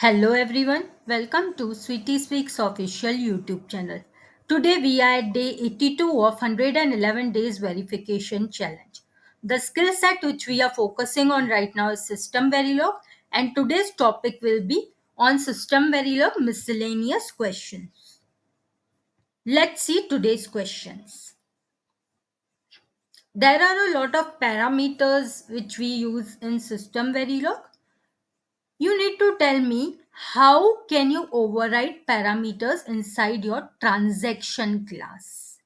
Hello everyone, welcome to Sweetie Speaks official YouTube channel. Today we are at day 82 of 111 days verification challenge. The skill set which we are focusing on right now is System Verilog, and today's topic will be on System Verilog miscellaneous questions. Let's see today's questions. There are a lot of parameters which we use in System Verilog. You need to tell me how can you override parameters inside your transaction class.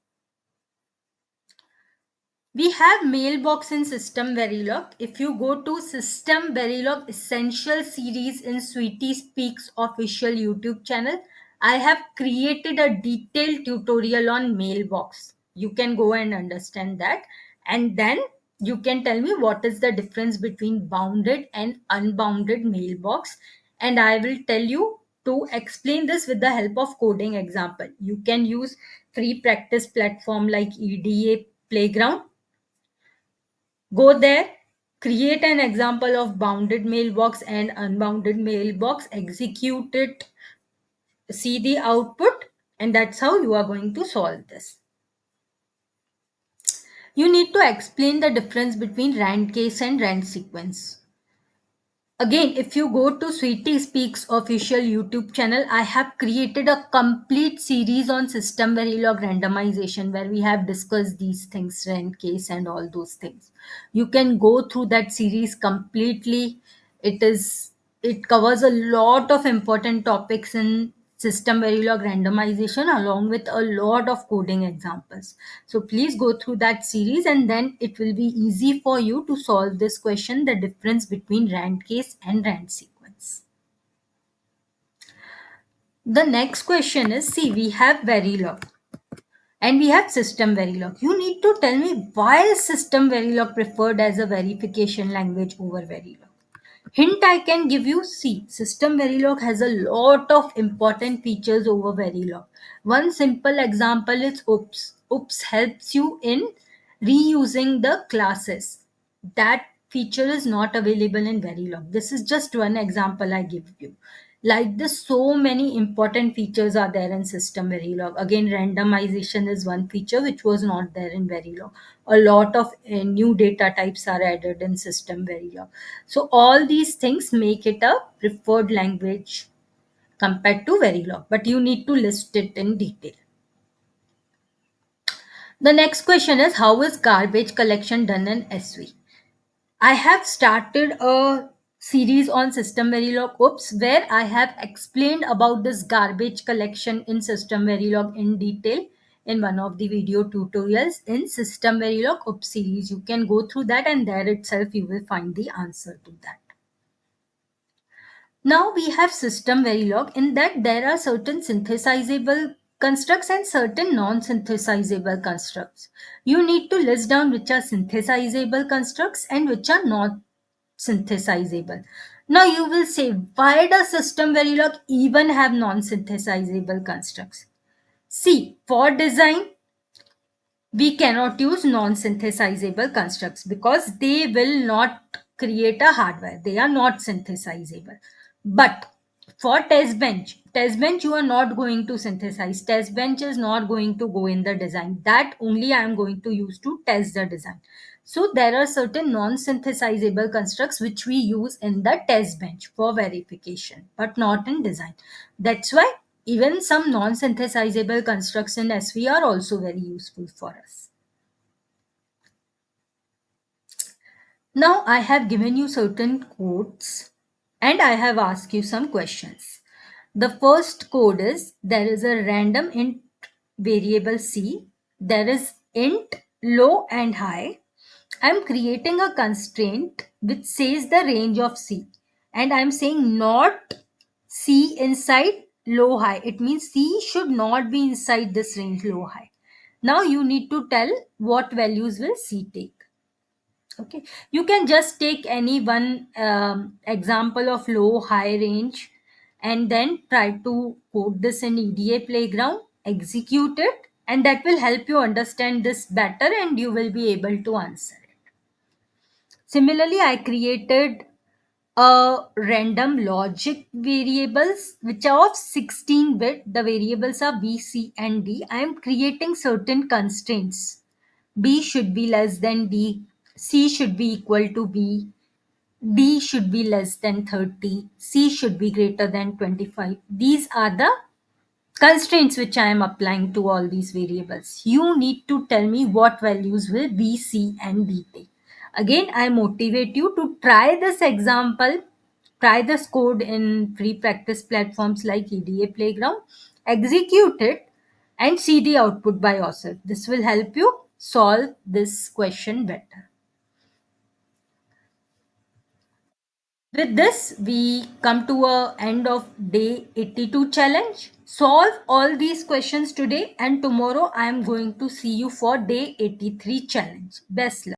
We have mailbox in System Verilog. If you go to System Verilog Essential series in Sweetie Speaks official YouTube channel, I have created a detailed tutorial on mailbox. You can go and understand that, and then you can tell me what is the difference between bounded and unbounded mailbox, and I will tell you to explain this with the help of coding example. You can use free practice platform like EDA Playground. Go there, create an example of bounded mailbox and unbounded mailbox, execute it, see the output, and that's how you are going to solve this. You need to explain the difference between rand case and rand sequence. Again, if you go to Sweetie Speaks official YouTube channel, I have created a complete series on system Verilog randomization where we have discussed these things, rent case and all those things. You can go through that series completely. It covers a lot of important topics in system Verilog randomization along with a lot of coding examples. So please go through that series and then it will be easy for you to solve this question, the difference between rand case and rand sequence. The next question is, see, we have Verilog and we have system Verilog. You need to tell me why is system Verilog preferred as a verification language over Verilog. Hint I can give you, see, System Verilog has a lot of important features over Verilog. One simple example is OOPS. OOPS helps you in reusing the classes. That feature is not available in Verilog. This is just one example I give you. Like this, so many important features are there in System Verilog. Again, randomization is one feature which was not there in Verilog. A lot of new data types are added in System Verilog. So all these things make it a preferred language compared to Verilog, but you need to list it in detail. The next question is, how is garbage collection done in SV? I have started a series on System Verilog Oops where I have explained about this garbage collection in System Verilog in detail in one of the video tutorials in System Verilog Oops series. You can go through that and there itself you will find the answer to that. Now we have System Verilog in that there are certain synthesizable constructs and certain non-synthesizable constructs. You need to list down which are synthesizable constructs and which are not synthesizable. Now you will say, why does System Verilog even have non-synthesizable constructs? See, for design, we cannot use non-synthesizable constructs because they will not create a hardware. They are not synthesizable. But for test bench you are not going to synthesize. Test bench is not going to go in the design. That only I am going to use to test the design. So there are certain non-synthesizable constructs which we use in the test bench for verification, but not in design. That's why even some non-synthesizable constructs in SV are also very useful for us. Now I have given you certain codes and I have asked you some questions. The first code is, there is a random int variable C. There is int low and high. I'm creating a constraint which says the range of C, and I'm saying not C inside low high. It means C should not be inside this range low high. Now you need to tell what values will C take. Okay, you can just take any one example of low high range and then try to code this in EDA Playground, execute it, and that will help you understand this better and you will be able to answer it. Similarly, I created random logic variables which are of 16-bit. The variables are b, c, and d. I am creating certain constraints. B should be less than D, C should be equal to B, D should be less than 30, C should be greater than 25. These are the constraints which I am applying to all these variables. You need to tell me what values will B, C, and D take. Again, I motivate you to try this example, try this code in free practice platforms like EDA Playground, execute it, and see the output by yourself. This will help you solve this question better. With this, we come to a end of day 82 challenge. Solve all these questions today, and tomorrow I am going to see you for day 83 challenge. Best luck.